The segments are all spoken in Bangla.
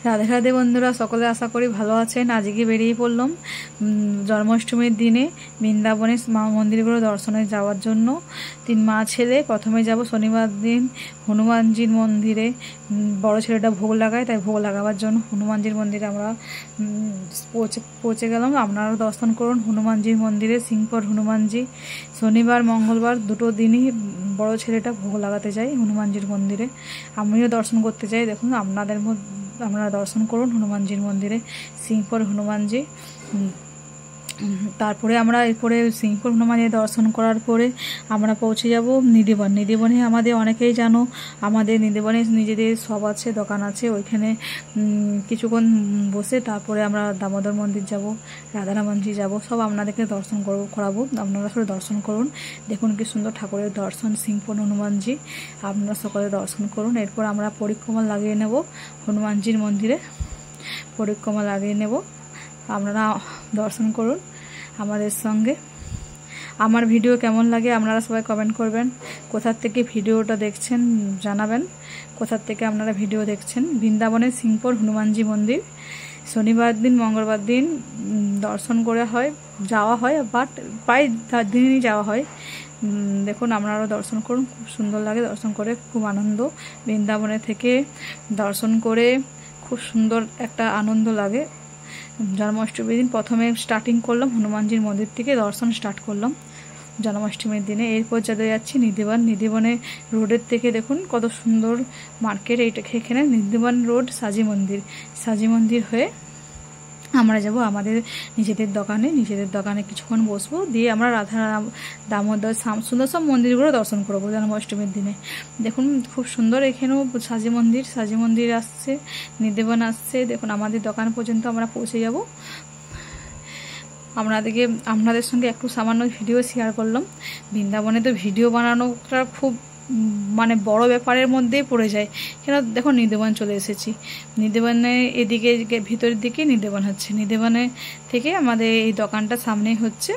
রাধে রাধে বন্ধুরা, সকলে আশা করি ভালো আছেন। আজকে বেরিয়ে পড়লাম জন্মাষ্টমীর দিনে বৃন্দাবনে মা মন্দিরগুলো দর্শনে যাওয়ার জন্য। 3 মা ছেলে প্রথমে যাব শনিবার দিন হনুমানজির মন্দিরে। বড় ছেলেটা ভোগ লাগায়, তাই ভোগ লাগাবার জন্য হনুমানজির মন্দিরে আমরা পৌঁছে গেলাম। আপনারাও দর্শন করুন হনুমানজির মন্দিরে, সিংপর হনুমানজি। শনিবার মঙ্গলবার দুটো দিনই বড় ছেলেটা ভোগ লাগাতে যায় হনুমানজির মন্দিরে, আমিও দর্শন করতে চাই। দেখুন আপনারা দর্শন করুন হনুমানজির মন্দিরে, সিংপর হনুমানজি। তারপরে আমরা এরপরে সিংপর হনুমানজি দর্শন করার পরে আমরা পৌঁছে যাব নিধিবন। নিধিবনে আমাদের অনেকেই জানো, আমাদের নিধিবনে নিজেদের সব আছে, দোকান আছে। ওইখানে কিছুক্ষণ বসে তারপরে আমরা দামোদর মন্দির যাব, রাধারাম মন্দির যাব, সব আপনাদেরকে দর্শন করাবো। আপনারা সবাই দর্শন করুন। দেখুন কি সুন্দর ঠাকুরের দর্শন, সিংপর হনুমানজি। আপনারা সকলে দর্শন করুন। এরপর আমরা পরিক্রমা লাগিয়ে নেব হনুমানজির মন্দিরে, পরিক্রমা লাগিয়ে নেব। আপনারা দর্শন করুন আমাদের সঙ্গে। আমার ভিডিও কেমন লাগে আপনারা সবাই কমেন্ট করবেন। কোথার থেকে ভিডিওটা দেখছেন জানাবেন, কোথার থেকে আপনারা ভিডিও দেখছেন। বৃন্দাবনের সিংপর হনুমানজি মন্দির শনিবার দিন মঙ্গলবার দিন দর্শন করে যাওয়া হয়, বাট প্রায় দিনই যাওয়া হয়। দেখুন আপনারাও দর্শন করুন, খুব সুন্দর লাগে দর্শন করে, খুব আনন্দ। বৃন্দাবনে থেকে দর্শন করে খুব সুন্দর একটা আনন্দ লাগে। জন্মাষ্টমীর দিন প্রথমে স্টার্টিং করলাম হনুমানজির মন্দির থেকে, দর্শন স্টার্ট করলাম জন্মাষ্টমীর দিনে। এরপর যাতে যাচ্ছি নিধিবন। নিধিবনে রোডের থেকে দেখুন কত সুন্দর মার্কেট। এখানে নিধিবন রোড সাজি মন্দির হয়ে আমরা যাব আমাদের নিজেদের দোকানে কিছুক্ষণ বসবো, দিয়ে আমরা রাধা দামোদর সুন্দর সব মন্দিরগুলো দর্শন করবো জন্মাষ্টমীর দিনে। দেখুন খুব সুন্দর এখানেও সাজি মন্দির আসছে, নিধিবন আসছে। দেখুন আমাদের দোকান পর্যন্ত আমরা পৌঁছে যাব। আপনাদের সঙ্গে একটু সামান্য ভিডিও শেয়ার করলাম। বৃন্দাবনে তো ভিডিও বানানোটা খুব বড় ব্যাপারের মধ্যেই পড়ে যায়। কেন দেখো নিধিবন চলে এসেছি, নিধিবনে এদিকে ভিতরের দিকে নিধিবন হচ্ছে, নিধিবনে থেকে আমাদের এই দোকানটা সামনেই হচ্ছে।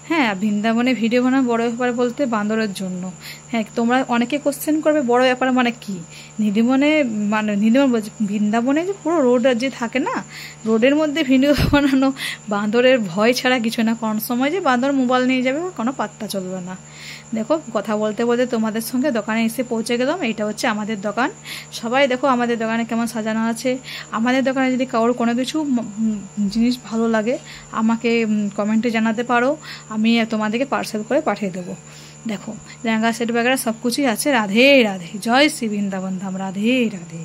হ্যাঁ, বৃন্দাবনে ভিডিও বানানো বড় ব্যাপার বলতে বান্দরের জন্য। হ্যাঁ, তোমরা অনেকে কোশ্চেন করবে বড় ব্যাপার মানে কি। নিধিবন বলছে বৃন্দাবনে যে পুরো রোড যে থাকে না, রোডের মধ্যে ভিডিও বানানো বান্দরের ভয় ছাড়া কিছু না। কোন সময় যে বান্দর মোবাইল নিয়ে যাবে কোনো পাত্তা চলবে না। দেখো কথা বলতে বলতে তোমাদের সঙ্গে দোকানে এসে পৌঁছে গেলাম। এইটা হচ্ছে আমাদের দোকান। সবাই দেখো আমাদের দোকানে কেমন সাজানো আছে। আমাদের দোকানে যদি কারোর কোনো কিছু জিনিস ভালো লাগে আমাকে কমেন্টে জানাতে পারো, আমি তোমাদেরকে পার্সেল করে পাঠিয়ে দেবো। দেখো লেহেঙ্গা সেট वगैरह সব কিছুই আছে। রাধে রাধে, জয় শ্রী বৃন্দাবন ধাম, রাধে রাধে।